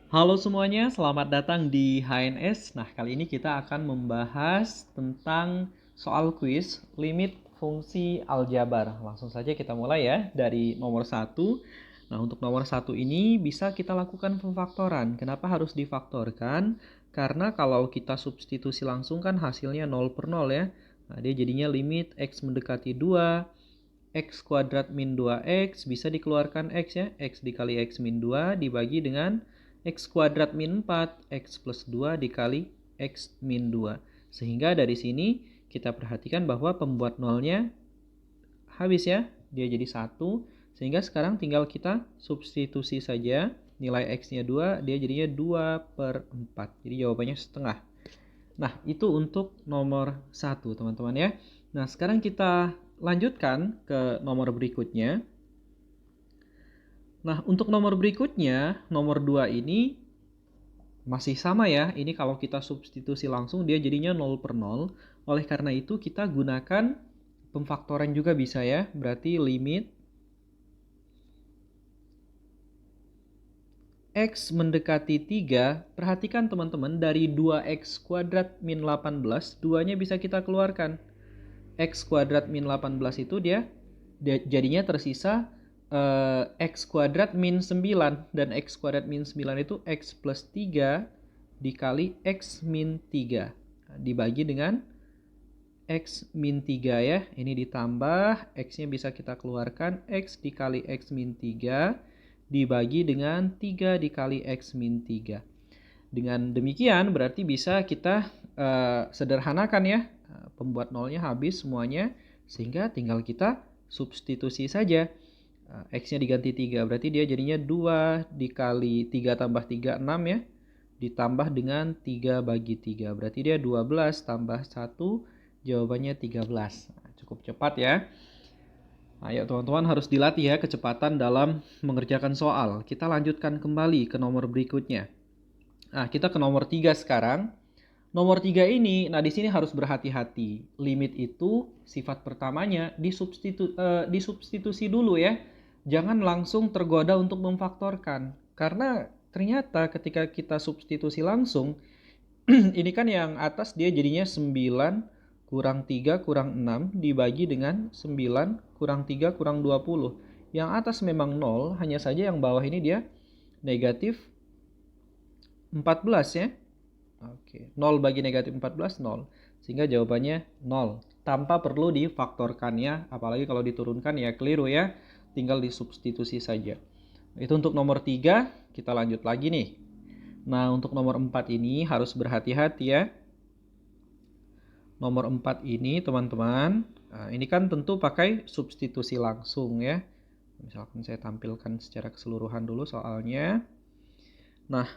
Halo semuanya, selamat datang di HNS. Nah, kali ini kita akan membahas tentang soal kuis limit fungsi aljabar. Langsung saja kita mulai ya dari nomor 1. Nah, untuk nomor 1 ini bisa kita lakukan pemfaktoran. Kenapa harus difaktorkan? Karena kalau kita substitusi langsung kan hasilnya 0 per 0 ya. Nah, dia jadinya limit X mendekati 2, X kuadrat min 2X, bisa dikeluarkan X ya. X dikali X min 2 dibagi dengan X kuadrat min 4, X plus 2 dikali X min 2. Sehingga dari sini kita perhatikan bahwa pembuat nolnya habis ya. Dia jadi 1. Sehingga sekarang tinggal kita substitusi saja. Nilai X-nya 2, dia jadinya 2 per 4. Jadi jawabannya setengah. Nah, itu untuk nomor 1, teman-teman ya. Nah, sekarang kita lanjutkan ke nomor berikutnya. Nah, untuk nomor berikutnya, nomor 2 ini masih sama ya. Ini kalau kita substitusi langsung, dia jadinya 0 per 0. Oleh karena itu, kita gunakan pemfaktoran juga bisa ya. Berarti limit X mendekati 3, perhatikan teman-teman, dari 2X kuadrat min 18, 2-nya bisa kita keluarkan. X kuadrat min 18 itu dia jadinya tersisa X kuadrat min 9. Dan X kuadrat min 9 itu X plus 3 dikali X min 3. Dibagi dengan X min 3 ya. Ini ditambah, X-nya bisa kita keluarkan. X dikali X min 3 dibagi dengan 3 dikali X min 3. Dengan demikian berarti bisa kita sederhanakan ya. Pembuat nolnya habis semuanya. Sehingga tinggal kita substitusi saja. X-nya diganti 3. Berarti dia jadinya 2 dikali 3 tambah 3, 6 ya. Ditambah dengan 3 bagi 3. Berarti dia 12 tambah 1. Jawabannya 13. Nah, cukup cepat ya. Ayo teman-teman, harus dilatih ya kecepatan dalam mengerjakan soal. Kita lanjutkan kembali ke nomor berikutnya. Nah, kita ke nomor 3 sekarang. Nomor 3 ini, nah di sini harus berhati-hati. Limit itu sifat pertamanya disubstitusi dulu ya. Jangan langsung tergoda untuk memfaktorkan. Karena ternyata ketika kita substitusi langsung, ini kan yang atas dia jadinya 9 kurang 3 kurang 6 dibagi dengan 9 kurang 3 kurang 20. Yang atas memang 0, hanya saja yang bawah ini dia negatif 14 ya. Oke, 0 bagi negatif 14, 0. Sehingga jawabannya 0. Tanpa perlu difaktorkannya, apalagi kalau diturunkan ya keliru ya. Tinggal disubstitusi saja. Itu untuk nomor 3, kita lanjut lagi nih. Nah, untuk nomor 4 ini harus berhati-hati ya. Nomor 4 ini teman-teman, ini kan tentu pakai substitusi langsung ya. Misalkan saya tampilkan secara keseluruhan dulu soalnya. Nah,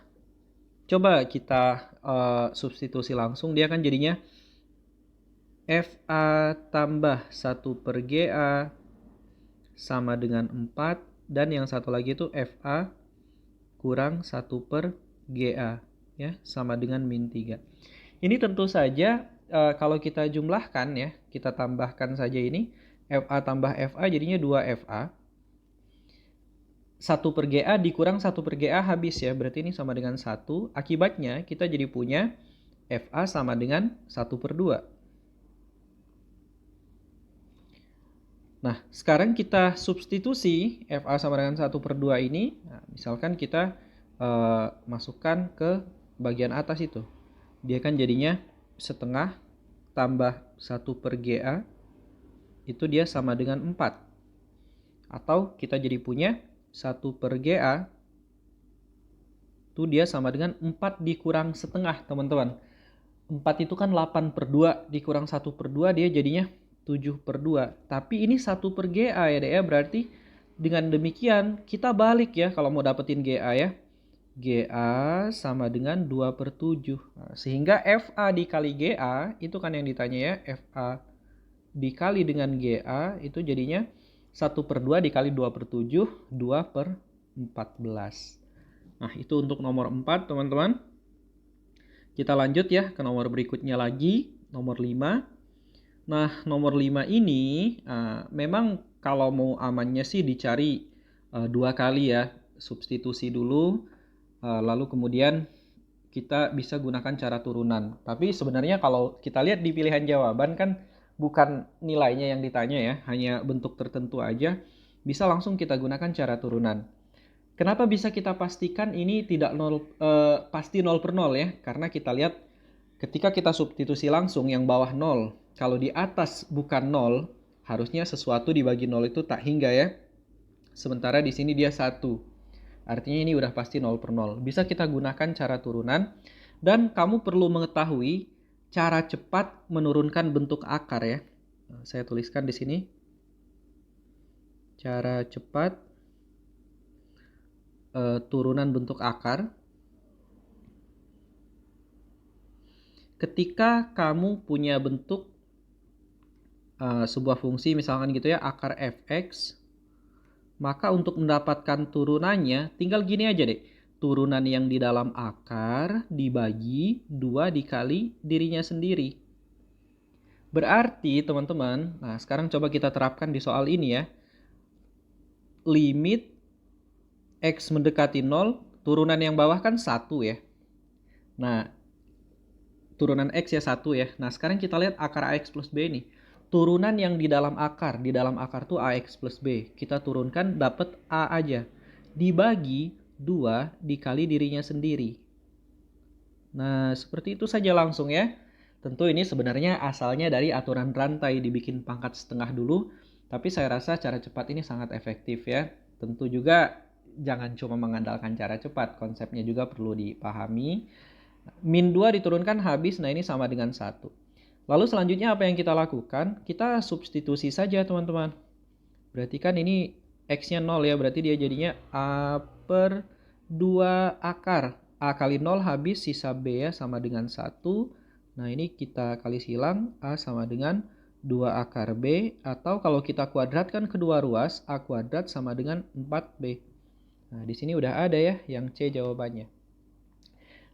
coba kita substitusi langsung, dia kan jadinya FA tambah 1 per GA sama dengan 4. Dan yang satu lagi itu FA kurang 1 per GA ya, sama dengan min 3. Ini tentu saja kalau kita jumlahkan ya, kita tambahkan saja ini. FA tambah FA jadinya 2FA. 1 per GA dikurang 1 per GA habis ya. Berarti ini sama dengan 1. Akibatnya kita jadi punya FA sama dengan 1 per 2. Nah, sekarang kita substitusi FA sama dengan 1 per 2 ini. Nah, misalkan kita masukkan ke bagian atas itu. Dia kan jadinya setengah tambah 1 per GA. Itu dia sama dengan 4. Atau kita jadi punya 1 per GA. Itu dia sama dengan 4 dikurang setengah teman-teman. 4 itu kan 8 per 2. Dikurang 1 per 2 dia jadinya 7 per 2. Tapi ini 1 per GA ya deh ya. Berarti dengan demikian kita balik ya kalau mau dapetin GA ya. GA sama dengan 2 per 7. Nah, sehingga FA dikali GA itu kan yang ditanya ya. FA dikali dengan GA itu jadinya 1 per 2 dikali 2 per 7. 2 per 14. Nah itu untuk nomor 4 teman-teman. Kita lanjut ya ke nomor berikutnya lagi. Nomor 5. Nah nomor 5 ini memang kalau mau amannya sih dicari 2 kali ya. Substitusi dulu. Lalu kemudian kita bisa gunakan cara turunan. Tapi sebenarnya kalau kita lihat di pilihan jawaban kan bukan nilainya yang ditanya ya, hanya bentuk tertentu aja. Bisa langsung kita gunakan cara turunan. Kenapa bisa kita pastikan ini tidak pasti 0 per 0 ya? Karena kita lihat ketika kita substitusi langsung yang bawah 0, kalau di atas bukan 0, harusnya sesuatu dibagi 0 itu tak hingga ya. Sementara di sini dia 1. Artinya ini udah pasti 0 per 0. Bisa kita gunakan cara turunan. Dan kamu perlu mengetahui cara cepat menurunkan bentuk akar ya. Saya tuliskan di sini. Cara cepat turunan bentuk akar. Ketika kamu punya bentuk sebuah fungsi misalkan gitu ya, akar fx, maka untuk mendapatkan turunannya, tinggal gini aja deh. Turunan yang di dalam akar dibagi 2 dikali dirinya sendiri. Berarti teman-teman, nah sekarang coba kita terapkan di soal ini ya. Limit x mendekati 0, turunan yang bawah kan 1 ya. Nah, turunan x ya 1 ya. Nah sekarang kita lihat akar ax plus b nih. Turunan yang di dalam akar tuh AX plus B. Kita turunkan dapat A aja. Dibagi 2 dikali dirinya sendiri. Nah, seperti itu saja langsung ya. Tentu ini sebenarnya asalnya dari aturan rantai, dibikin pangkat setengah dulu. Tapi saya rasa cara cepat ini sangat efektif ya. Tentu juga jangan cuma mengandalkan cara cepat. Konsepnya juga perlu dipahami. Min 2 diturunkan habis, nah ini sama dengan 1. Lalu selanjutnya apa yang kita lakukan? Kita substitusi saja teman-teman. Berarti kan ini x-nya 0 ya, berarti dia jadinya A per 2 akar. A kali 0 habis, sisa B ya sama dengan 1. Nah ini kita kali silang, A sama dengan 2 akar B. Atau kalau kita kuadratkan kedua ruas, A kuadrat sama dengan 4B. Nah di sini udah ada ya yang C jawabannya.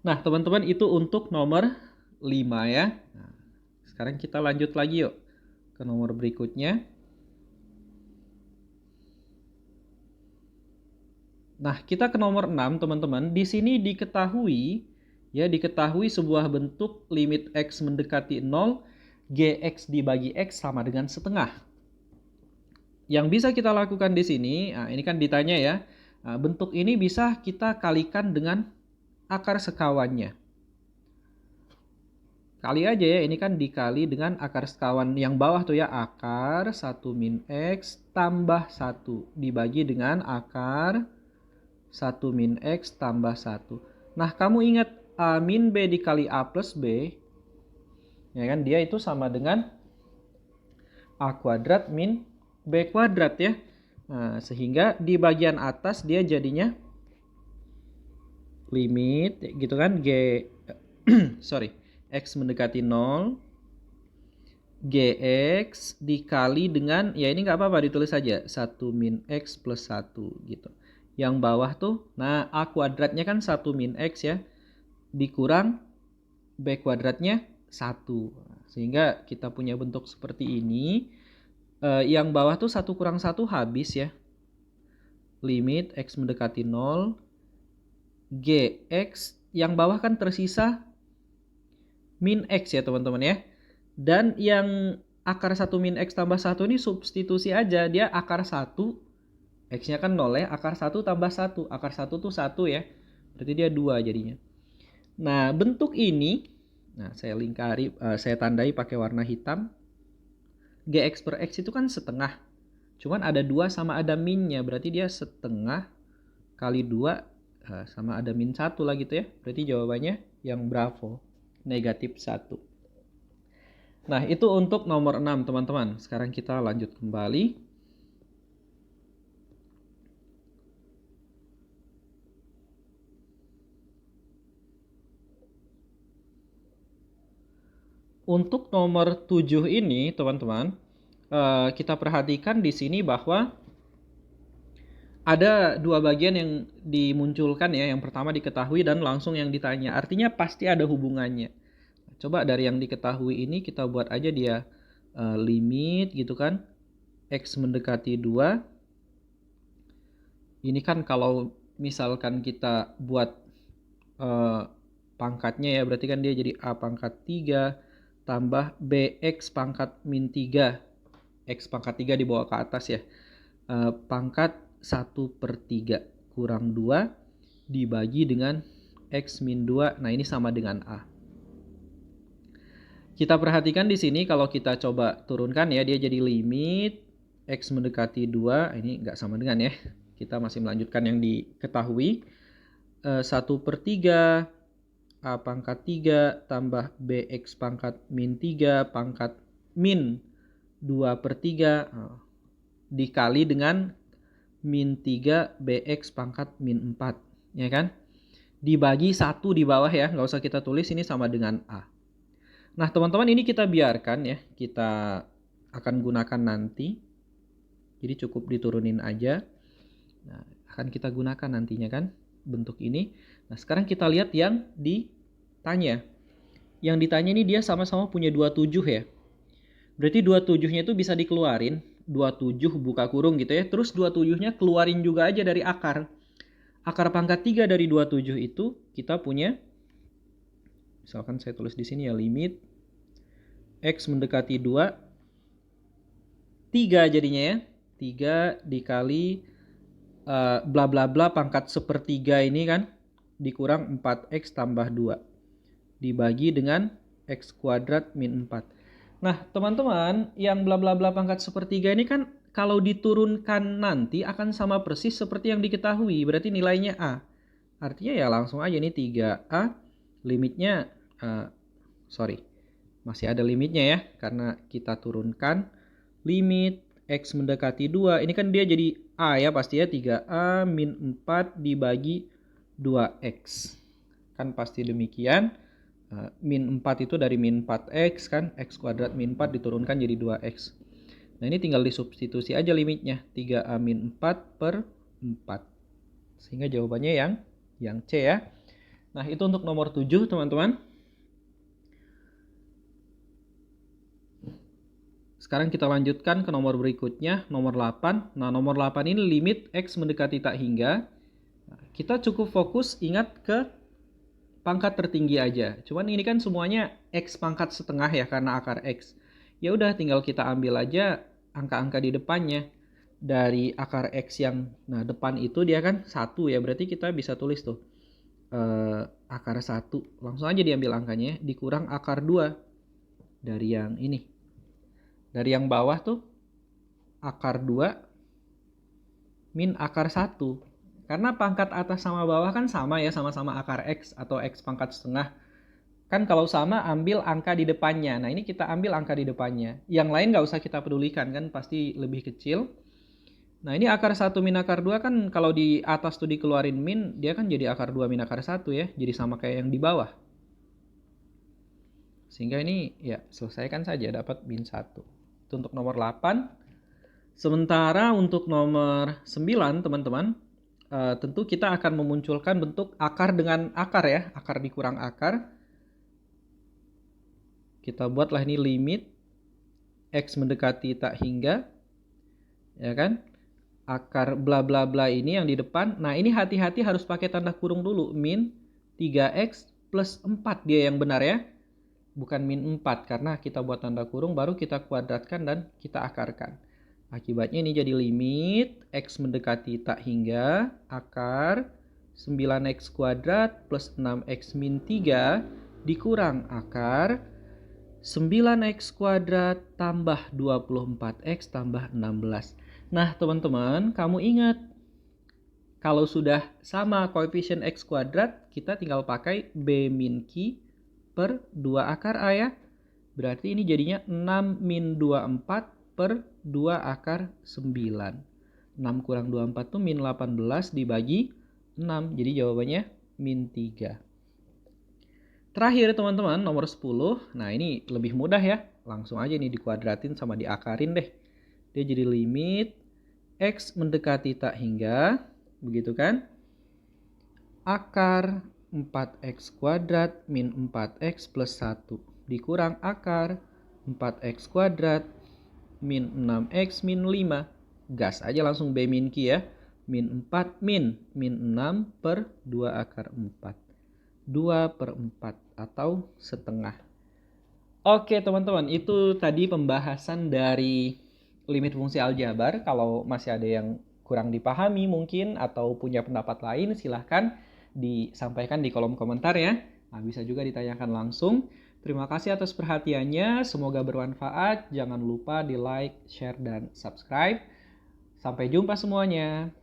Nah teman-teman itu untuk nomor 5 ya. Nah, sekarang kita lanjut lagi yuk ke nomor berikutnya. Nah, kita ke nomor 6, teman-teman. Di sini diketahui sebuah bentuk limit x mendekati 0, gx dibagi x sama dengan setengah. Yang bisa kita lakukan di sini, nah ini kan ditanya ya, nah, bentuk ini bisa kita kalikan dengan akar sekawannya. Kali aja ya, ini kan dikali dengan akar sekawan yang bawah tuh ya, akar 1 min x tambah 1 dibagi dengan akar 1 min x tambah 1. Nah, kamu ingat A min B dikali A plus B, ya kan, dia itu sama dengan A kuadrat min B kuadrat ya. Nah, sehingga di bagian atas dia jadinya limit gitu kan, x mendekati 0, gx dikali dengan, ya ini nggak apa-apa ditulis saja, 1 min x plus 1 gitu. Yang bawah tuh, nah A kuadratnya kan 1 min x ya, dikurang B kuadratnya 1. Sehingga kita punya bentuk seperti ini. Yang bawah tuh 1 kurang 1 habis ya. Limit x mendekati 0, gx, yang bawah kan tersisa min x ya teman-teman ya. Dan yang akar 1 min x tambah 1 ini substitusi aja. Dia akar 1, x-nya kan 0 ya. Akar 1 tambah 1. Akar 1 tuh 1 ya. Berarti dia 2 jadinya. Nah, bentuk ini, nah saya lingkari, saya tandai pakai warna hitam. Gx per x itu kan setengah. Cuman ada 2 sama ada minnya. Berarti dia setengah kali 2 sama ada min 1 lah gitu ya. Berarti jawabannya yang bravo. Negatif 1. Nah, itu untuk nomor 6, teman-teman. Sekarang kita lanjut kembali. Untuk nomor 7 ini, teman-teman, kita perhatikan di sini bahwa ada 2 bagian yang dimunculkan ya. Yang pertama diketahui dan langsung yang ditanya. Artinya pasti ada hubungannya. Coba dari yang diketahui ini kita buat aja dia limit gitu kan. X mendekati 2. Ini kan kalau misalkan kita buat eh, pangkatnya ya, berarti kan dia jadi A pangkat 3 tambah BX pangkat min 3. X pangkat 3 dibawa ke atas ya. Pangkat 1/3 kurang 2 dibagi dengan X min 2. Nah, ini sama dengan A. Kita perhatikan di sini kalau kita coba turunkan ya, dia jadi limit X mendekati 2. Ini nggak sama dengan ya. Kita masih melanjutkan yang diketahui. 1/3 A pangkat 3 tambah BX pangkat min 3 pangkat min 2/3 dikali dengan min 3 BX pangkat min 4. Ya kan? Dibagi 1 di bawah ya. Nggak usah kita tulis, ini sama dengan A. Nah teman-teman, ini kita biarkan ya. Kita akan gunakan nanti. Jadi cukup diturunin aja. Nah, akan kita gunakan nantinya kan bentuk ini. Nah, sekarang kita lihat yang ditanya. Yang ditanya ini dia sama-sama punya 27 ya. Berarti 27-nya itu bisa dikeluarin. 27 buka kurung gitu ya. Terus 27-nya keluarin juga aja dari akar. Akar pangkat 3 dari 27 itu kita punya, misalkan saya tulis di sini ya, limit X mendekati 2. 3 jadinya ya. 3 dikali bla bla bla pangkat 1/3 ini kan dikurang 4x tambah 2 dibagi dengan x kuadrat min 4. Nah teman-teman, yang bla bla bla pangkat 1/3 ini kan kalau diturunkan nanti akan sama persis seperti yang diketahui, berarti nilainya A. Artinya ya langsung aja nih 3A limitnya, masih ada limitnya ya, karena kita turunkan limit X mendekati 2. Ini kan dia jadi A ya pasti ya, 3A min 4 dibagi 2X. Kan pasti demikian. Min 4 itu dari min 4X kan, X kuadrat min 4 diturunkan jadi 2X. Nah ini tinggal disubstitusi aja limitnya, 3A min 4/4. Sehingga jawabannya yang C ya. Nah itu untuk nomor 7 teman-teman. Sekarang kita lanjutkan ke nomor berikutnya, nomor 8. Nah, nomor 8 ini limit X mendekati tak hingga. Kita cukup fokus ingat ke pangkat tertinggi aja. Cuman ini kan semuanya X pangkat setengah ya, karena akar X. Ya udah tinggal kita ambil aja angka-angka di depannya. Dari akar X yang depan itu dia kan 1 ya, berarti kita bisa tulis tuh. Akar 1. Langsung aja diambil angkanya, dikurang akar 2 dari yang ini. Dari yang bawah tuh akar 2 min akar 1. Karena pangkat atas sama bawah kan sama ya, sama-sama akar X atau X pangkat setengah. Kan kalau sama ambil angka di depannya. Nah ini kita ambil angka di depannya. Yang lain nggak usah kita pedulikan kan, pasti lebih kecil. Nah ini akar 1 min akar 2 kan kalau di atas tuh dikeluarin min, dia kan jadi akar 2 min akar 1 ya. Jadi sama kayak yang di bawah. Sehingga ini ya selesaikan saja, dapat min 1. Itu untuk nomor 8. Sementara untuk nomor 9 teman-teman, tentu kita akan memunculkan bentuk akar dengan akar ya, akar dikurang akar. Kita buatlah ini limit X mendekati tak hingga, ya kan, akar bla bla bla ini yang di depan. Nah ini hati-hati harus pakai tanda kurung dulu, min 3X plus 4 dia yang benar ya, bukan min 4, karena kita buat tanda kurung baru kita kuadratkan dan kita akarkan. Akibatnya ini jadi limit X mendekati tak hingga akar 9X kuadrat plus 6X min 3 dikurang akar 9X kuadrat tambah 24X tambah 16. Nah teman-teman, kamu ingat kalau sudah sama koefisien X kuadrat, kita tinggal pakai B min Q per 2 akar A ya. Berarti ini jadinya 6 min 24 per 2 akar 9. 6 kurang 24 itu min 18 dibagi 6. Jadi jawabannya min 3. Terakhir teman-teman, nomor 10. Nah ini lebih mudah ya. Langsung aja nih dikuadratin sama diakarin deh. Dia jadi limit X mendekati tak hingga. Begitu kan? Akar 4X kuadrat min 4X plus 1 dikurang akar 4X kuadrat min 6X min 5. Gas aja langsung B min Q ya. Min 4 min 6 per 2 akar 4. 2/4 atau setengah. Oke teman-teman, itu tadi pembahasan dari limit fungsi aljabar. Kalau masih ada yang kurang dipahami mungkin atau punya pendapat lain, silahkan disampaikan di kolom komentar ya. Nah, bisa juga ditanyakan langsung. Terima kasih atas perhatiannya, semoga bermanfaat. Jangan lupa di like, share, dan subscribe. Sampai jumpa semuanya.